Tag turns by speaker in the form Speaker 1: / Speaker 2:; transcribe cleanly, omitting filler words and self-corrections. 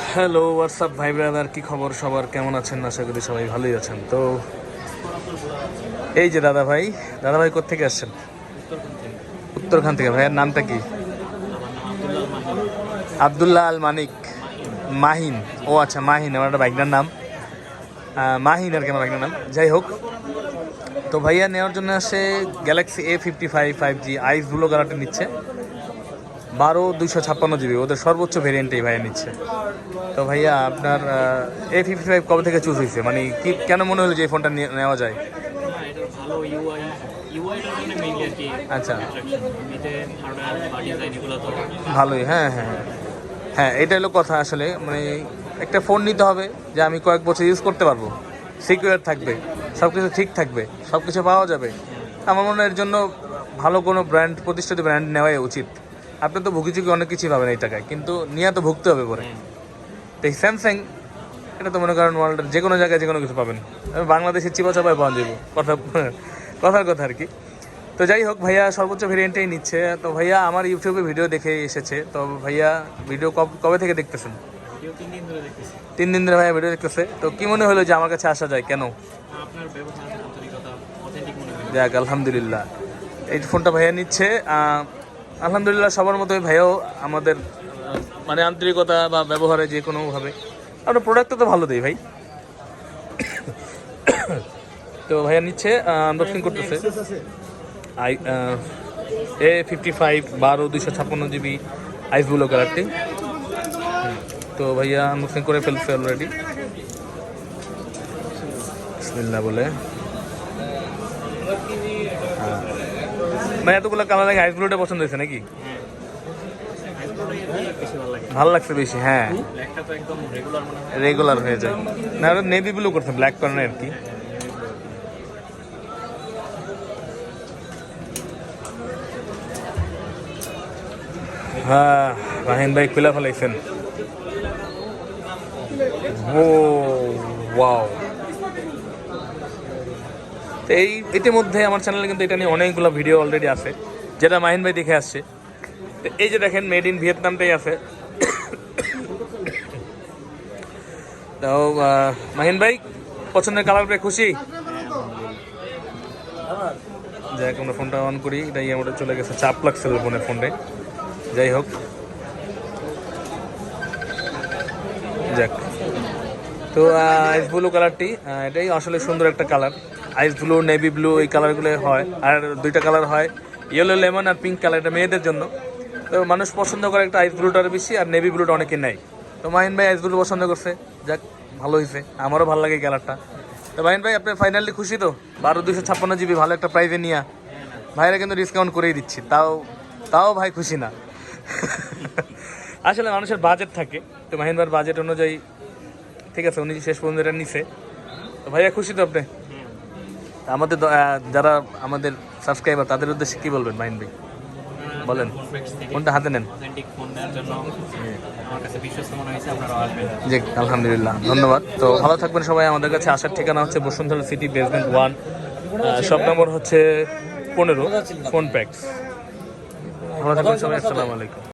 Speaker 1: Hello WhatsApp ভাই brother, কি খবর সবার? কেমন আছেন? আশা করি সবাই ভালোই আছেন। তো এই যে দাদা ভাই কোত্থেকে আসছেন? উত্তরখান থেকে। ভাইয়ের নামটা কি? আবদুল্লাহ আল মানিক। মাহিন। ও আচ্ছা, মাহিন আমার একটা বাইকটার নাম। মাহিন আর কি আমার বাইকটার নাম। যাই হোক, তো ভাইয়া নেওয়ার জন্য আসে গ্যালাক্সি A55 5G আইস ব্লু কালারটা নিচ্ছে। 12/256 GB ওদের সর্বোচ্চ ভেরিয়েন্টেই ভাইয়া নিচ্ছে। তো ভাইয়া আপনার A55 কবে থেকে চুজ হয়েছে? মানে কি কেন মনে হলো যে এই ফোনটা নেওয়া যায়? আচ্ছা, ভালোই। হ্যাঁ হ্যাঁ হ্যাঁ, এটা হলো কথা। আসলে মানে একটা ফোন নিতে হবে যে আমি কয়েক বছর ইউজ করতে পারবো, সিকিউর থাকবে, সব কিছু ঠিক থাকবে, সব কিছু পাওয়া যাবে। আমার মনে হয় এর জন্য ভালো কোনো ব্র্যান্ড, প্রতিষ্ঠিত ব্র্যান্ড নেওয়াই উচিত। আপনি তো ভুগিচুকি অনেক কিছুই পাবেন এই টাকায়, কিন্তু নিয়ে তো ভুগতে হবে পরে। তো এই স্যামসাং, এটা তো মনে করেন ওয়ার্ল্ডের যে কোনো জায়গায় যে কোনো কিছু পাবেন। বাংলাদেশের চিপা চাপায় পাওয়া যাবে, কথার কথা আর কি। তো যাই হোক, ভাইয়া সর্বোচ্চ ভেরিয়েন্টেই নিচ্ছে। তো ভাইয়া আমার ইউটিউবে ভিডিও দেখে এসেছে। তো ভাইয়া ভিডিও কবে থেকে দেখতেছেন? 3 দিন ধরে ভাইয়া ভিডিও দেখতেছে। তো কি মনে হলো যে আমার কাছে আসা যায় কেন? যাক আলহামদুলিল্লাহ, এই ফোনটা ভাইয়া নিচ্ছে। আলহামদুলিল্লাহ, সবার মতোই ভাইয়াও আমাদের মানে আন্তরিকতা বা ব্যবহারে যে কোনোভাবে আমরা প্রোডাক্টটা তো ভালো দেই ভাই। তো ভাইয়া নিচ্ছে, আনবক্সিং করতেছে। A55 12/256 GB আইস ব্লু কালারটি। তো ভাইয়া আনবক্সিং করে ফেলছে অলরেডি। বিসমিল্লাহ বলে। ভাই এতগুলো কালার লাগে, আইস ব্লুটা পছন্দ হয়েছে নাকি? ভালো লাগছে বেশি। হ্যাঁ, রেগুলার হয়ে যায় না। নেভি ব্লু করছে, ব্ল্যাক করেন আর কি। হ্যাঁ, রাহিন ভাই খুলে ফেলাইছেন। ও ওয়াও! তো এই ইতিমধ্যে আমার চ্যানেলে কিন্তু এটা নিয়ে অনেকগুলো ভিডিও অলরেডি আছে, যেটা মাহিন ভাই দেখে আসছে। তো এই যে দেখেন, মেড ইন ভিয়েতনামটাই আছে। তো মাহিন ভাই পছন্দের কালার পেয়ে খুশি? যাক, আমরা ফোনটা অন করি। এটাই আমাদের চলে গেছে, চাপ লাগছিল ফোনে। যাই হোক, যাক। তো আইস ব্লু কালারটি, এটাই আসলে সুন্দর একটা কালার। আইস ব্লু, নেভি ব্লু, এই কালারগুলো হয়। আর দুইটা কালার হয়, ইয়েলো লেমন আর পিঙ্ক কালার। এটা মেয়েদের জন্য। তো মানুষ পছন্দ করে একটা আইস ব্লুটার বেশি, আর নেভি ব্লুটা অনেকে নেয়। তো মাহিন ভাই আইস ব্লু পছন্দ করছে। যাক, ভালো হয়েছে, আমারও ভালো লাগে এই কালারটা। তো মাহিন ভাই, আপনি ফাইনালি খুশি তো? 12/256 GB ভালো একটা প্রাইজে নিয়ে ভাইরা কিন্তু ডিসকাউন্ট করেই দিচ্ছি। তাও ভাই খুশি না। আসলে মানুষের বাজেট থাকে, তো মাহিন ভাইয়ের বাজেট অনুযায়ী ঠিক আছে, উনি শেষ পর্যন্ত এটা নিছে। তো ভাইয়া খুশি তো আপনি? আমাদের যারা আমাদের সাবস্ক্রাইবার, তাদের উদ্দেশ্যে কি বলবেন মাহিন ভাই? বলেন, ফোনটা হাতে নেন। জি আলহামদুলিল্লাহ, ধন্যবাদ। তো ভালো থাকবেন সবাই। আমাদের কাছে আসার ঠিকানা হচ্ছে Bashundhara city, basement 1, shop number হচ্ছে 15, ফোন প্যাক্স। ভালো থাকবেন সবাই, আসসালামু আলাইকুম।